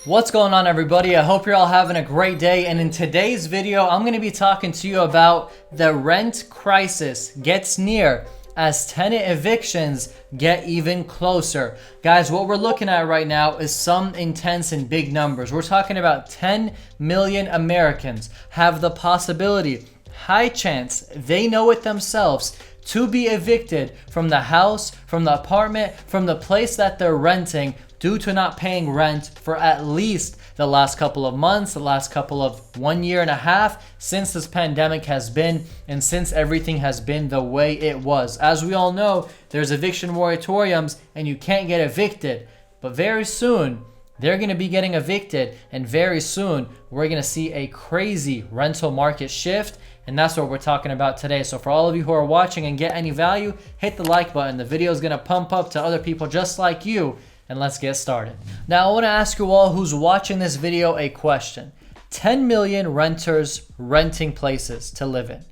What's going on, everybody? I hope you're all having a great day, and in today's video I'm going to be talking to you about the rent crisis gets near as tenant evictions get even closer. Guys, what we're looking at right now is some intense and big numbers. We're talking about 10 million Americans have the possibility, high chance, they know it themselves, to be evicted from the house, from the apartment, from the place that they're renting due to not paying rent for at least the last couple of months, the last couple of 1.5 years since this pandemic has been, and since everything has been the way it was. As we all know, there's eviction moratoriums and you can't get evicted, but very soon they're going to be getting evicted, and very soon we're going to see a crazy rental market shift, and that's what we're talking about today. So for all of you who are watching and get any value, hit the like button. The video is going to pump up to other people just like you, and let's get started. Now I want to ask you all who's watching this video a question. 10 million renters renting places to live in.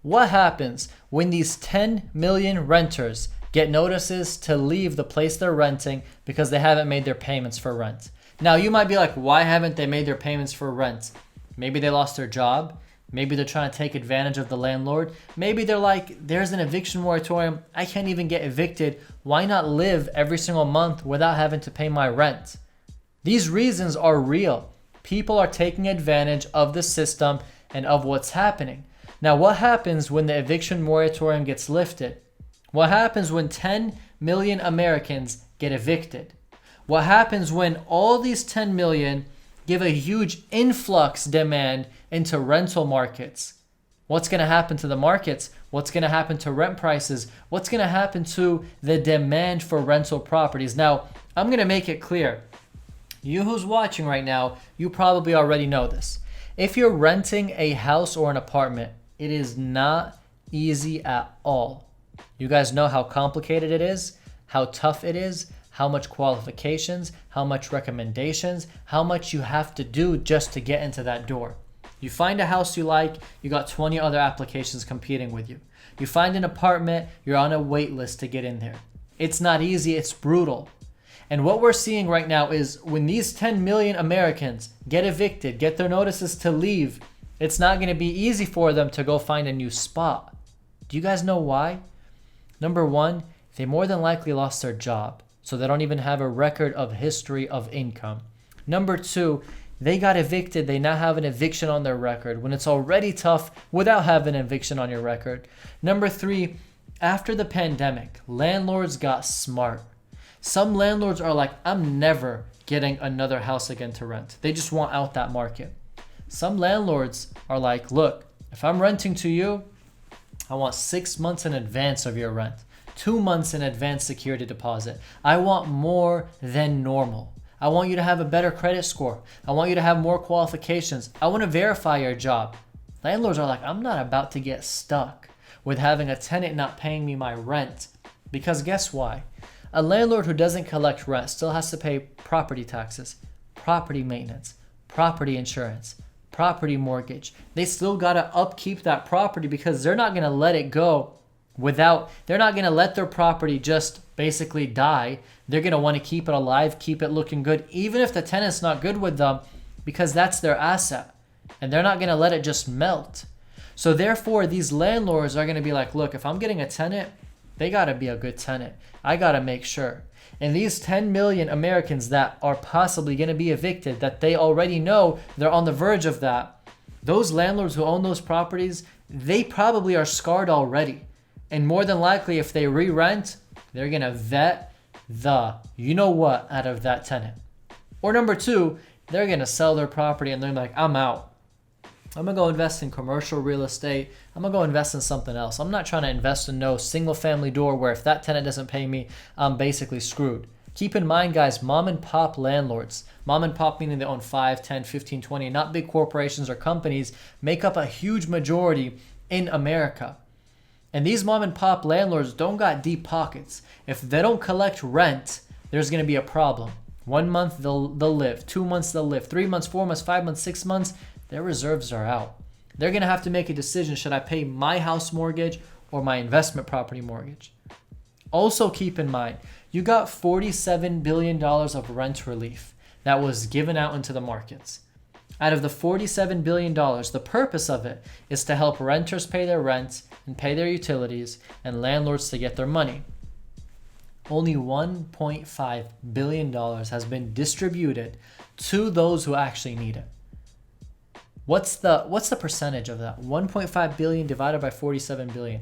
What happens when these 10 million renters get notices to leave the place they're renting because they haven't made their payments for rent? Now you might be like, why haven't they made their payments for rent? Maybe they lost their job. Maybe they're trying to take advantage of the landlord. Maybe they're like, there's an eviction moratorium. I can't even get evicted. Why not live every single month without having to pay my rent? These reasons are real. People are taking advantage of the system and of what's happening. Now, what happens when the eviction moratorium gets lifted? What happens when 10 million Americans get evicted? What happens when all these 10 million give a huge influx demand into rental markets? What's going to happen to the markets? What's going to happen to rent prices? What's going to happen to the demand for rental properties? Now, I'm going to make it clear. You who's watching right now, you probably already know this. If you're renting a house or an apartment, it is not easy at all. You guys know how complicated it is, how tough it is, how much qualifications, how much recommendations, how much you have to do just to get into that door. You find a house you like, you got 20 other applications competing with you. You find an apartment, you're on a wait list to get in there. It's not easy, it's brutal. And what we're seeing right now is when these 10 million Americans get evicted, get their notices to leave, it's not going to be easy for them to go find a new spot. Do you guys know why? Number one, they more than likely lost their job, so they don't even have a record of history of income. Number two, they got evicted. They now have an eviction on their record when it's already tough without having an eviction on your record. Number three, after the pandemic, landlords got smart. Some landlords are like, I'm never getting another house again to rent. They just want out that market. Some landlords are like, look, if I'm renting to you, I want 6 months in advance of your rent. 2 months in advance security deposit. I want more than normal. I want you to have a better credit score. I want you to have more qualifications. I want to verify your job. Landlords are like, I'm not about to get stuck with having a tenant not paying me my rent. Because guess why? A landlord who doesn't collect rent still has to pay property taxes, property maintenance, property insurance, property mortgage. They still got to upkeep that property because they're not going to let it go they're not going to let their property just basically die. They're going to want to keep it alive, keep it looking good, even if the tenant's not good with them, because that's their asset. And they're not going to let it just melt. So therefore, these landlords are going to be like, look, if I'm getting a tenant, they got to be a good tenant. I got to make sure. And these 10 million Americans that are possibly going to be evicted, that they already know they're on the verge of that, those landlords who own those properties, they probably are scarred already. And more than likely, if they re-rent, they're going to vet the you-know-what out of that tenant. Or number two, they're going to sell their property and they're like, I'm out. I'm going to go invest in commercial real estate. I'm going to go invest in something else. I'm not trying to invest in no single-family door where if that tenant doesn't pay me, I'm basically screwed. Keep in mind, guys, mom and pop landlords, mom and pop meaning they own 5, 10, 15, 20, not big corporations or companies, make up a huge majority in America. And these mom and pop landlords don't got deep pockets. If they don't collect rent, there's going to be a problem. 1 month they'll live, 2 months they'll live, 3 months, 4 months, 5 months, 6 months, their reserves are out. They're going to have to make a decision. Should I pay my house mortgage or my investment property mortgage? Also keep in mind, You got $47 billion of rent relief that was given out into the markets. Out of the $47 billion, the purpose of it is to help renters pay their rent and pay their utilities and landlords to get their money. Only $1.5 billion has been distributed to those who actually need it. What's the percentage of that? 1.5 billion divided by 47 billion.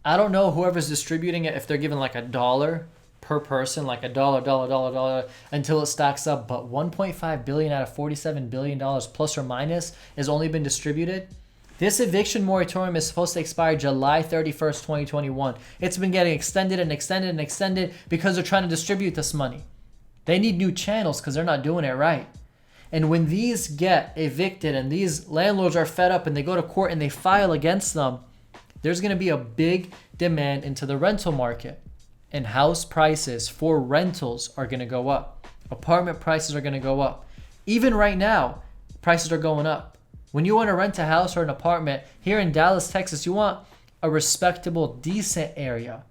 I don't know whoever's distributing it, if they're giving like $1 per person, like $1 until it stacks up, but 1.5 billion out of $47 billion plus or minus has only been distributed. This eviction moratorium is supposed to expire July 31st, 2021. It's been getting extended and extended and extended because they're trying to distribute this money. They need new channels because they're not doing it right. And when these get evicted and these landlords are fed up and they go to court and they file against them, there's going to be a big demand into the rental market. And house prices for rentals are going to go up. Apartment prices are going to go up. Even right now, prices are going up. When you want to rent a house or an apartment here in Dallas, Texas, you want a respectable, decent area,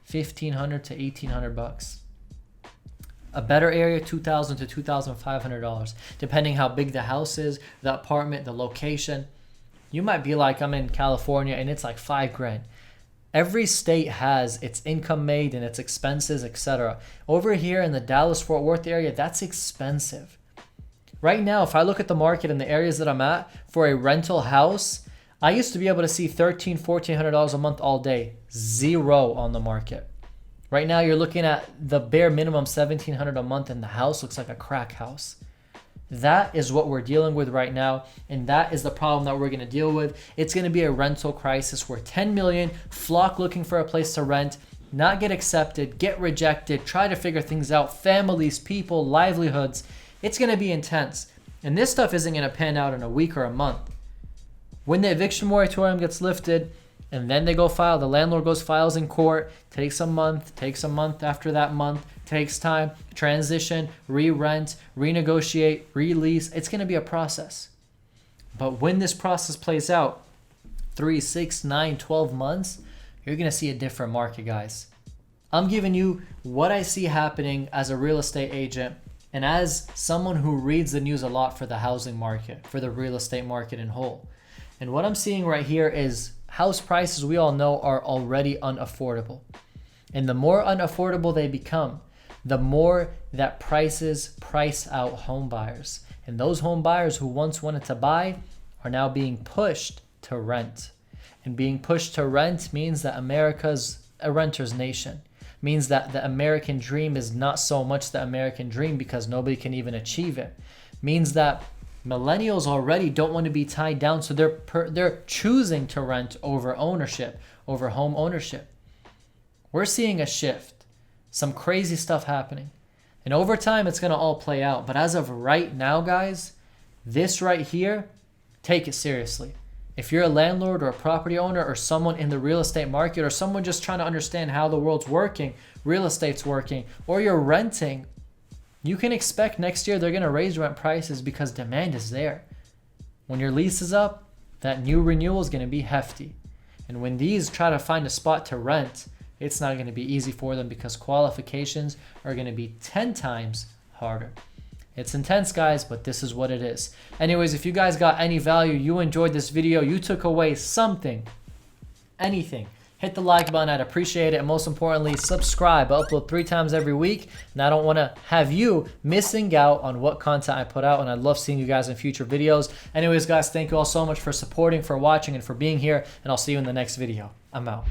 $1,500 to $1,800. A better area, $2,000 to $2,500, depending how big the house is, the apartment, the location. You might be like, I'm in California and it's like $5,000. Every state has its income made and its expenses, etc. Over here in the Dallas-Fort Worth area, that's expensive. Right now, if I look at the market in the areas that I'm at for a rental house, I used to be able to see $1,300, $1,400 a month all day. Zero on the market. Right now, you're looking at the bare minimum $1,700 a month, and the house looks like a crack house. That is what we're dealing with right now, and that is the problem that we're going to deal with. It's going to be a rental crisis where 10 million flock looking for a place to rent, not get accepted, get rejected, try to figure things out, families, people, livelihoods. It's going to be intense, and this stuff isn't going to pan out in a week or a month. When the eviction moratorium gets lifted, and then they go file, the landlord goes files in court, takes a month after that month, takes time, transition, re-rent, renegotiate, release. It's going to be a process. But when this process plays out, 3, 6, 9, 12 months, you're going to see a different market, guys. I'm giving you what I see happening as a real estate agent and as someone who reads the news a lot for the housing market, for the real estate market in whole. And what I'm seeing right here is house prices, we all know, are already unaffordable. And the more unaffordable they become, the more that prices price out home buyers. And those home buyers who once wanted to buy are now being pushed to rent. And being pushed to rent means that America's a renter's nation. Means that the American dream is not so much the American dream because nobody can even achieve it. Means that millennials already don't want to be tied down, so they're choosing to rent over ownership, over home ownership. We're seeing a shift, some crazy stuff happening. And over time, it's going to all play out. But as of right now, guys, this right here, take it seriously. If you're a landlord or a property owner or someone in the real estate market or someone just trying to understand how the world's working, real estate's working, or you're renting, you can expect next year they're going to raise rent prices because demand is there. When your lease is up, that new renewal is going to be hefty. And when these try to find a spot to rent, it's not going to be easy for them because qualifications are going to be 10 times harder. It's intense, guys, but this is what it is. Anyways, if you guys got any value, you enjoyed this video, you took away something, anything, hit the like button. I'd appreciate it. And most importantly, subscribe. I upload 3 times every week, and I don't want to have you missing out on what content I put out, and I'd love seeing you guys in future videos. Anyways, guys, thank you all so much for supporting, for watching, and for being here, and I'll see you in the next video. I'm out.